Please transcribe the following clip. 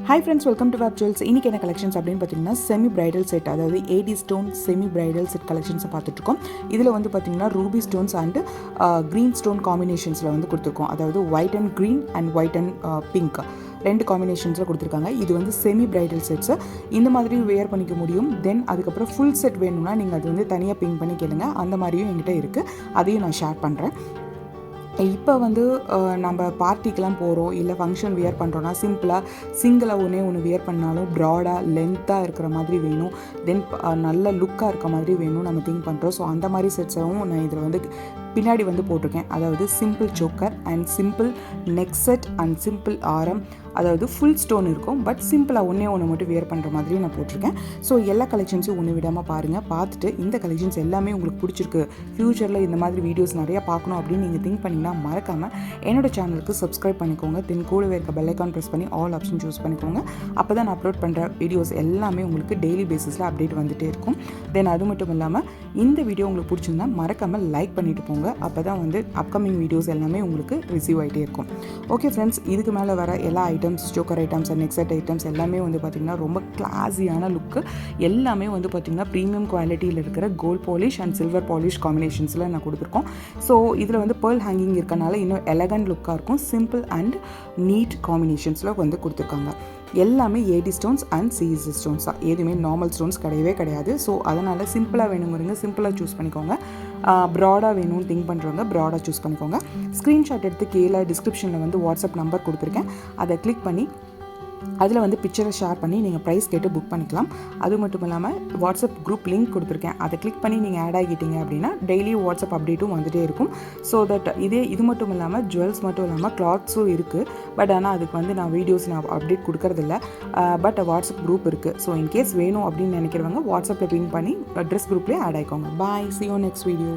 Hi friends, welcome to vape jewels. இன்றைக்கி என்ன collections அப்படின்னு பார்த்தீங்கன்னா செமி பிரைடல் செட், அதாவது 80 ஸ்டோன் செமி பிரைடல் செட் கலெக்ஷன்ஸை பார்த்துட்ருக்கோம். இதில் வந்து பார்த்திங்கன்னா ruby stones and green stone காம்பினேஷன்ஸில் வந்து கொடுத்துருக்கோம். அதாவது white and green and white and pink ரெண்டு காம்பினேஷன்ஸில் கொடுத்துருக்காங்க. இது வந்து செமி பிரைடல் செட்ஸு. இந்த மாதிரி வேர் பண்ணிக்க முடியும். தென் அதுக்கப்புறம் ஃபுல் செட் வேணும்னா நீங்கள் அது வந்து தனியாக பிங்க் பண்ணி கேளுங்க. அந்த மாதிரியும் என்கிட்ட இருக்குது, அதையும் நான் ஷேர் பண்ணுறேன். இப்போ வந்து நம்ம பார்ட்டிக்கெலாம் போகிறோம், இல்லை ஃபங்க்ஷன் வியர் பண்ணுறோன்னா சிம்பிளாக சிங்கிளாக ஒன்று வியர் பண்ணாலும் ப்ராடாக லென்த்தாக இருக்கிற மாதிரி வேணும், தென் நல்ல லுக்காக இருக்க மாதிரி வேணும் நம்ம திங்க் பண்ணுறோம். ஸோ அந்த மாதிரி செட்ஸும் நான் இதில் வந்து பின்னாடி வந்து போட்டிருக்கேன். அதாவது simple choker and simple neck set and simple ஆரம், அதாவது ஃபுல் ஸ்டோன் இருக்கும் பட் சிம்பிளாக ஒன்று மட்டும் வியர் பண்ணுற மாதிரி நான் போட்டிருக்கேன். ஸோ எல்லா கலெக்ஷன்ஸும் ஒன்று விடாமல் பாருங்கள். பார்த்துட்டு இந்த கலெக்ஷன்ஸ் எல்லாமே உங்களுக்கு பிடிச்சிருக்கு, ஃப்யூச்சரில் இந்த மாதிரி வீடியோஸ் நிறையா பார்க்கணும் அப்படின்னு நீங்கள் திங்க் பண்ணிங்கன்னா மறக்காமல் என்னோடய சேனலுக்கு சப்ஸ்கிரைப் பண்ணிக்கோங்க. தென் கூடவே இருக்க பெல் ஐக்கான் ப்ரெஸ் பண்ணி ஆல் ஆப்ஷன் சூஸ் பண்ணிக்கோங்க. அப்போ தான் நான் அப்லோட் பண்ணுற வீடியோஸ் எல்லாமே உங்களுக்கு டெய்லி பேசிஸில் அப்டேட் வந்துகிட்டே இருக்கும். தென் அது மட்டும் இல்லாமல் இந்த வீடியோ உங்களுக்கு பிடிச்சிருந்தா மறக்காமல் லைக் பண்ணிவிட்டு போங்க. அப்போ தான் வந்து அப்கமிங் வீடியோஸ் எல்லாமே உங்களுக்கு ரிசீவ் ஆகிட்டே இருக்கும். ஓகே ஃப்ரெண்ட்ஸ், இதுக்கு மேலே வர எல்லா items, choker items and next items எல்லாமே வந்து பார்த்திங்கன்னா ரொம்ப கிளாஸியான லுக்கு, எல்லாமே வந்து பார்த்திங்கன்னா ப்ரீமியம் குவாலிட்டியில் இருக்கிற gold polish and silver polish காம்பினேஷன்ஸில் நான் கொடுத்துருக்கோம். ஸோ இதில் வந்து பேர்ல் ஹேங்கிங் இருக்கனால இன்னும் எலகண்ட் லுக்காக இருக்கும். சிம்பிள் அண்ட் நீட் காம்பினேஷன்ஸில் வந்து கொடுத்துருக்காங்க. எல்லாமே 80 ஸ்டோன்ஸ் அண்ட் சிஎஸ்சி ஸ்டோன்ஸ் தான், எதுவுமே நார்மல் ஸ்டோன்ஸ் கிடையவே கிடையாது. ஸோ அதனால் சிம்பிளாக வேணுங்கிறீங்க சிம்பிளாக சூஸ் பண்ணிக்கோங்க. ப்ராடாக வேணும்னு திங்க் பண்ணுறவங்க ப்ராடாக சூஸ் பண்ணிக்கோங்க. ஸ்க்ரீன்ஷாட் எடுத்து கீழே டிஸ்கிரிப்ஷனில் வந்து வாட்ஸ்அப் நம்பர் கொடுத்துருக்கேன், அதை கிளிக் பண்ணி அதில் வந்து பிக்சரை ஷேர் பண்ணி நீங்கள் ப்ரைஸ் கேட்டு புக் பண்ணிக்கலாம். அது மட்டும் இல்லாமல் வாட்ஸ்அப் குரூப் லிங்க் கொடுத்துருக்கேன், அதை கிளிக் பண்ணி நீங்கள் ஆட் ஆகிட்டீங்க அப்படின்னா டெய்லி வாட்ஸ்அப் அப்டேட்டும் வந்துகிட்டே இருக்கும். ஸோ தட் இது மட்டும் இல்லாமல் ஜுவல்ஸ் மட்டும் இல்லாமல் கிளாத்ஸும் இருக்குது. பட் ஆனால் அதுக்கு வந்து நான் வீடியோஸ் நான் அப்டேட் கொடுக்கறதில்ல. பட் வாட்ஸ்அப் குரூப் இருக்குது. ஸோ இன்கேஸ் வேணும் அப்படின்னு நினைக்கிறவங்க வாட்ஸ்அப்பில் பிங் பண்ணி ட்ரெஸ் குரூப்லேயே ஆட் ஆகிக்கோங்க. Bye, see you next video.